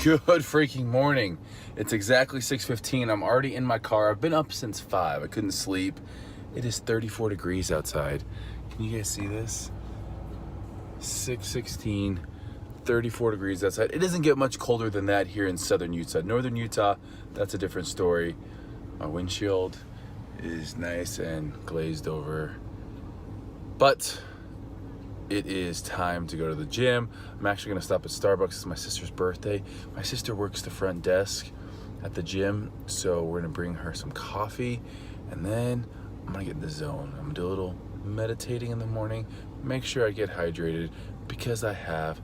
Good freaking morning. It's exactly 6:15. I'm already in my car. I've been up since 5. I couldn't sleep. It is 34 degrees outside. Can you guys see this? 6:16, 34 degrees outside. It doesn't get much colder than that here in southern Utah. Northern Utah, that's a different story. My windshield is nice and glazed over. But it is time to go to the gym. I'm actually gonna stop at Starbucks. It's my sister's birthday. My sister works the front desk at the gym, so we're gonna bring her some coffee, and then I'm gonna get in the zone. I'm gonna do a little meditating in the morning, make sure I get hydrated because I have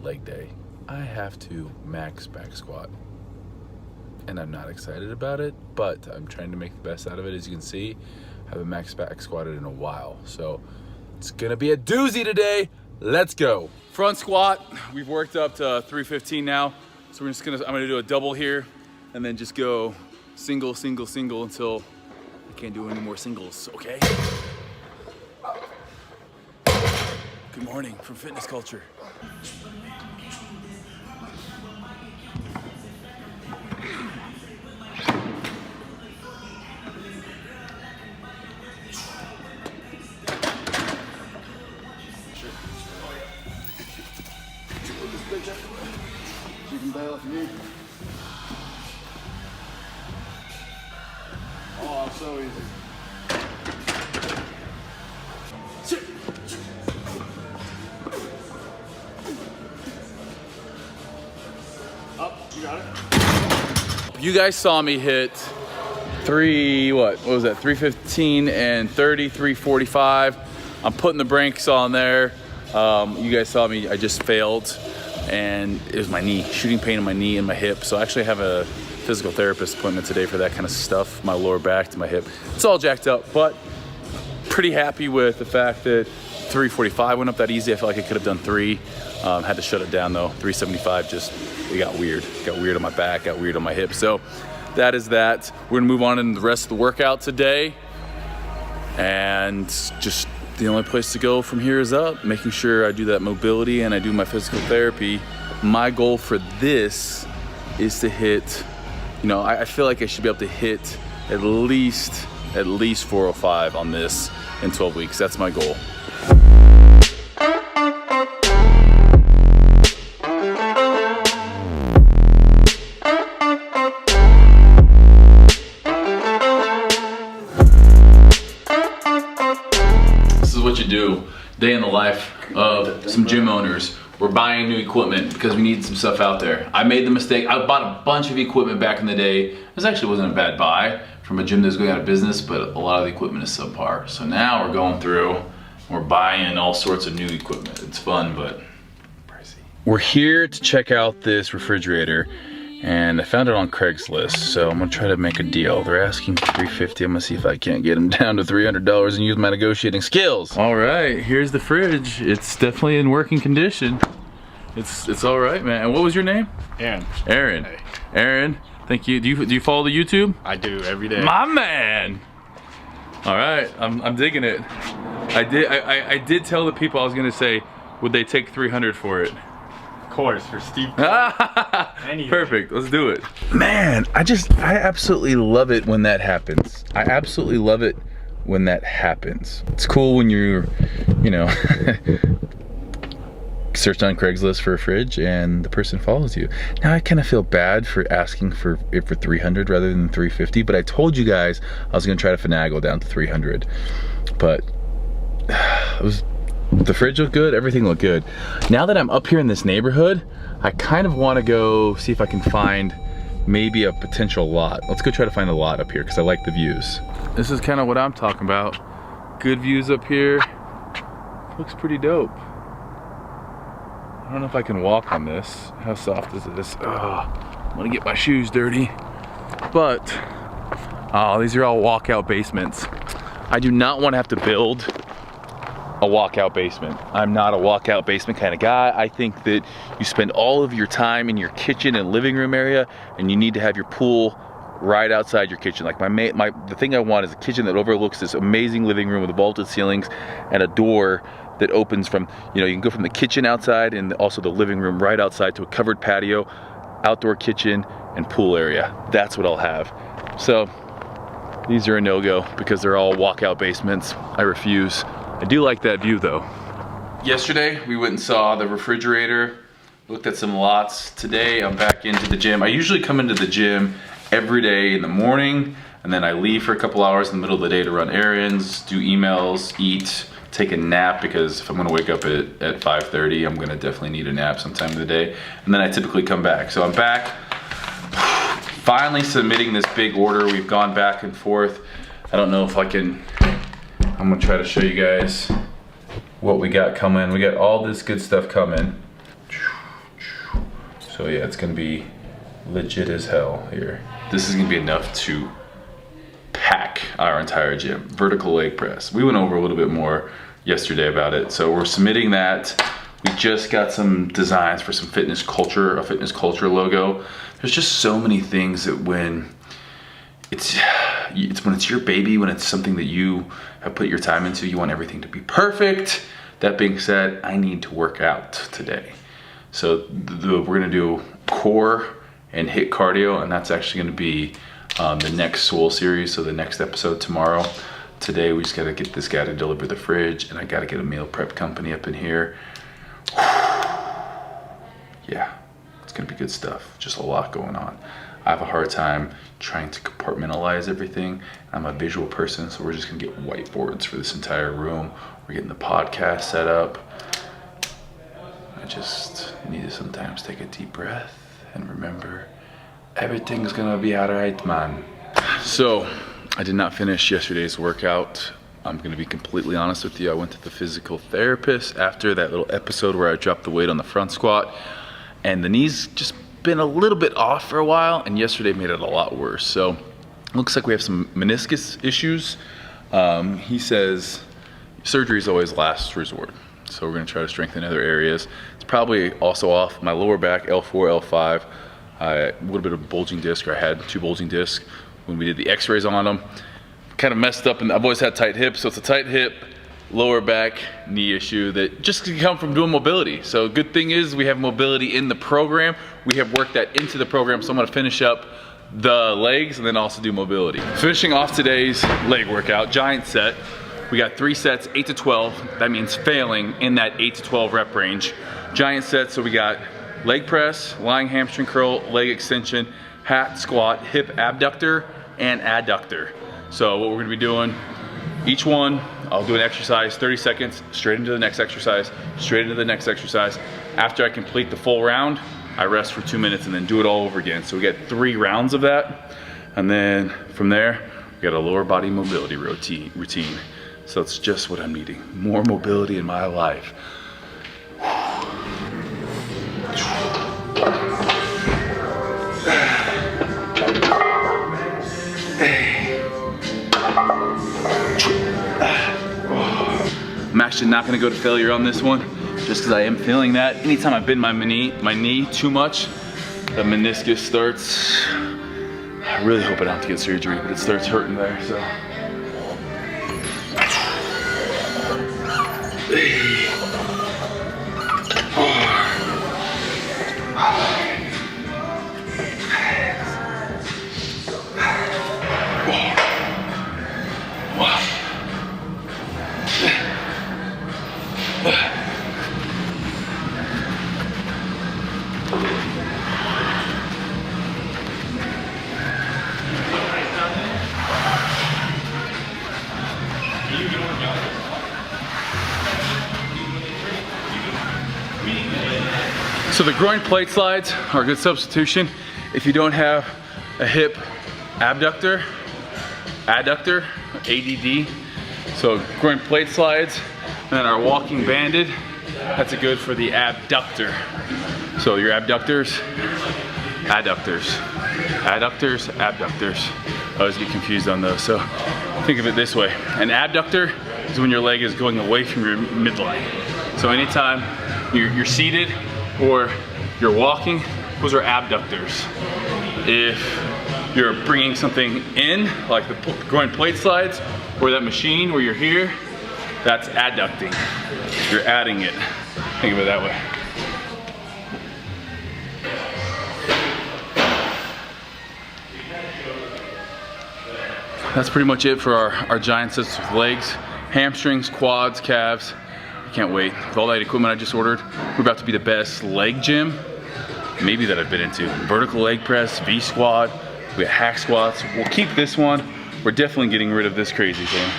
leg day. I have to max back squat, and I'm not excited about it, but I'm trying to make the best out of it. As you can see, I haven't max back squatted in a while, so it's gonna be a doozy today. Let's go. Front squat, we've worked up to 315 now. So I'm gonna do a double here and then just go single, single, single until I can't do any more singles, okay? Good morning from Fitness Culture. You can bail if you need. Oh, so easy. Up, you got it. You guys saw me hit what was that? 315 and 30, 345. I'm putting the brakes on there. You guys saw me, I just failed, and it was my knee, shooting pain in my knee and my hip. So I actually have a physical therapist appointment today for that kind of stuff, my lower back to my hip. It's all jacked up, but pretty happy with the fact that 345 went up that easy. I felt like I could have done 3. Had to shut it down though. 375 just, it got weird. Got weird on my back, got weird on my hip. So that is that. We're gonna move on in the rest of the workout today. And just the only place to go from here is up, making sure I do that mobility and I do my physical therapy. My goal for this is to hit, I feel like I should be able to hit at least 405 on this in 12 weeks. That's my goal. What you do, day in the life of some gym owners. We're buying new equipment because we need some stuff out there. I made the mistake, I bought a bunch of equipment back in the day. This actually wasn't a bad buy from a gym that's going out of business, but a lot of the equipment is subpar. So now we're going through, we're buying all sorts of new equipment. It's fun, but pricey. We're here to check out this refrigerator, and I found it on Craigslist, so I'm gonna try to make a deal. They're asking $350. I'm gonna see if I can't get them down to $300 and use my negotiating skills. All right, here's the fridge. It's definitely in working condition. It's all right, man. And what was your name? Aaron. Aaron. Hey. Aaron, thank you. Do you follow the YouTube? I do every day. My man. All right, I'm digging it. I did tell the people I was gonna say, would they take 300 for it? Of course, for Steve. Perfect, let's do it. Man, I absolutely love it when that happens. I absolutely love it when that happens. It's cool when you're, searched on Craigslist for a fridge and the person follows you. Now I kind of feel bad for asking for it for 300 rather than 350, but I told you guys I was gonna try to finagle down to 300. But the fridge looked good, everything looked good. Now that I'm up here in this neighborhood, I kind of want to go see if I can find maybe a potential lot. Let's go try to find a lot up here because I like the views. This is kind of what I'm talking about. Good views up here. Looks pretty dope. I don't know if I can walk on this. How soft is this? Oh, I'm gonna get my shoes dirty. But, oh, these are all walkout basements. I do not want to have to build a walkout basement. I'm not a walkout basement kind of guy. I think that you spend all of your time in your kitchen and living room area, and you need to have your pool right outside your kitchen. Like the thing I want is a kitchen that overlooks this amazing living room with vaulted ceilings and a door that opens from, you can go from the kitchen outside and also the living room right outside to a covered patio. outdoor kitchen, and pool area. That's what I'll have. So these are a no-go because they're all walkout basements. I refuse. I do like that view though. Yesterday, we went and saw the refrigerator, looked at some lots. Today, I'm back into the gym. I usually come into the gym every day in the morning, and then I leave for a couple hours in the middle of the day to run errands, do emails, eat, take a nap, because if I'm gonna wake up at 5:30, I'm gonna definitely need a nap sometime in the day. And then I typically come back. So I'm back, finally submitting this big order. We've gone back and forth. I don't know if I can, I'm gonna try to show you guys what we got coming. We got all this good stuff coming. So yeah, it's gonna be legit as hell here. This is gonna be enough to pack our entire gym. Vertical leg press. We went over a little bit more yesterday about it. So we're submitting that. We just got some designs for some fitness culture, a fitness culture logo. There's just so many things that when it's your baby, when it's something that you have put your time into, you want everything to be perfect. That being said, I need to work out today. So we're gonna do core and HIIT cardio, and that's actually gonna be the next Swole series, so the next episode tomorrow. Today we just gotta get this guy to deliver the fridge, and I gotta get a meal prep company up in here. Yeah, it's gonna be good stuff. Just a lot going on. I have a hard time trying to compartmentalize everything. I'm a visual person, so we're just gonna get whiteboards for this entire room. We're getting the podcast set up. I just need to sometimes take a deep breath and remember everything's gonna be all right, man. So I did not finish yesterday's workout. I'm gonna be completely honest with you. I went to the physical therapist after that little episode where I dropped the weight on the front squat, and the knee's just been a little bit off for a while, and yesterday made it a lot worse. So looks like we have some meniscus issues. He says surgery is always last resort. So we're gonna try to strengthen other areas. It's probably also off my lower back, L4, L5. A little bit of bulging disc, or I had 2 bulging discs when we did the x-rays on them. Kind of messed up, and I've always had tight hips, so it's a tight hip, lower back, knee issue that just can come from doing mobility. So good thing is we have mobility in the program. We have worked that into the program, so I'm gonna finish up the legs and then also do mobility. Finishing off today's leg workout, giant set. We got 3 sets, 8 to 12. That means failing in that 8 to 12 rep range. Giant set, so we got leg press, lying hamstring curl, leg extension, hat squat, hip abductor, and adductor. So what we're gonna be doing, each one, I'll do an exercise, 30 seconds, straight into the next exercise, straight into the next exercise. After I complete the full round, I rest for 2 minutes and then do it all over again. So we get 3 rounds of that. And then from there, we got a lower body mobility routine. So it's just what I'm needing, more mobility in my life. I'm actually not gonna go to failure on this one, just because I am feeling that. Anytime I bend my knee too much, the meniscus starts, I really hope I don't have to get surgery, but it starts hurting there, so. So the groin plate slides are a good substitution if you don't have a hip abductor, adductor, ADD. So groin plate slides, and then our walking banded, that's a good for the abductor. So your abductors, adductors, adductors, abductors. I always get confused on those. So think of it this way. An abductor is when your leg is going away from your midline. So anytime you're seated or you're walking, those are abductors. If you're bringing something in, like the groin plate slides, or that machine where you're here, that's adducting. You're adding it. Think of it that way. that's pretty much it for our giant sets with legs, hamstrings, quads, calves. Can't wait. With all that equipment I just ordered, we're about to be the best leg gym maybe that I've been into. Vertical leg press, V squat, we got hack squats. We'll keep this one. We're definitely getting rid of this crazy thing.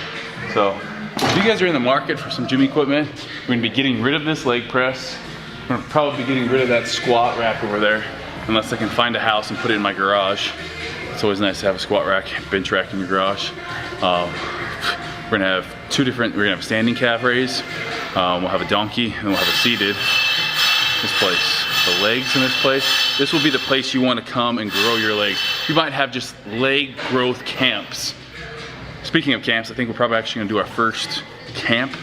So if you guys are in the market for some gym equipment, we're gonna be getting rid of this leg press. We're gonna probably be getting rid of that squat rack over there, unless I can find a house and put it in my garage. It's always nice to have a squat rack, bench rack in your garage. We're gonna have we're gonna have a standing calf raise. We'll have a donkey and we'll have a seated. This place, the legs in this place, this will be the place you want to come and grow your legs. You might have just leg growth camps. Speaking of camps, I think we're probably actually gonna do our first camp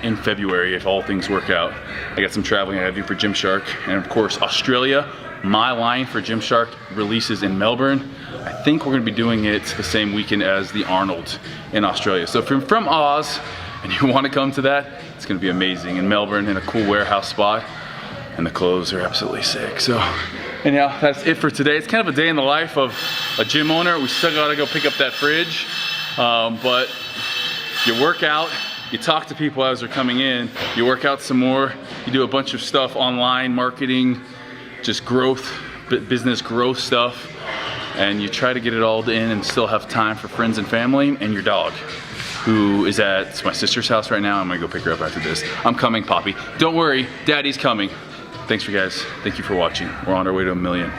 in February if all things work out. I got some traveling I gotta do for Gymshark, and of course Australia. My line for Gymshark releases in Melbourne. I think we're gonna be doing it the same weekend as the Arnold in Australia. So if you're from Oz and you wanna come to that, it's gonna be amazing in Melbourne in a cool warehouse spot. And the clothes are absolutely sick. So anyhow, that's it for today. It's kind of a day in the life of a gym owner. We still gotta go pick up that fridge. But you work out, you talk to people as they're coming in, you work out some more, you do a bunch of stuff online, marketing, just growth, business growth stuff, and you try to get it all in and still have time for friends and family and your dog, who is at my sister's house right now. I'm gonna go pick her up after this. I'm coming, Poppy. Don't worry, Daddy's coming. Thanks for guys. Thank you for watching. We're on our way to 1 million.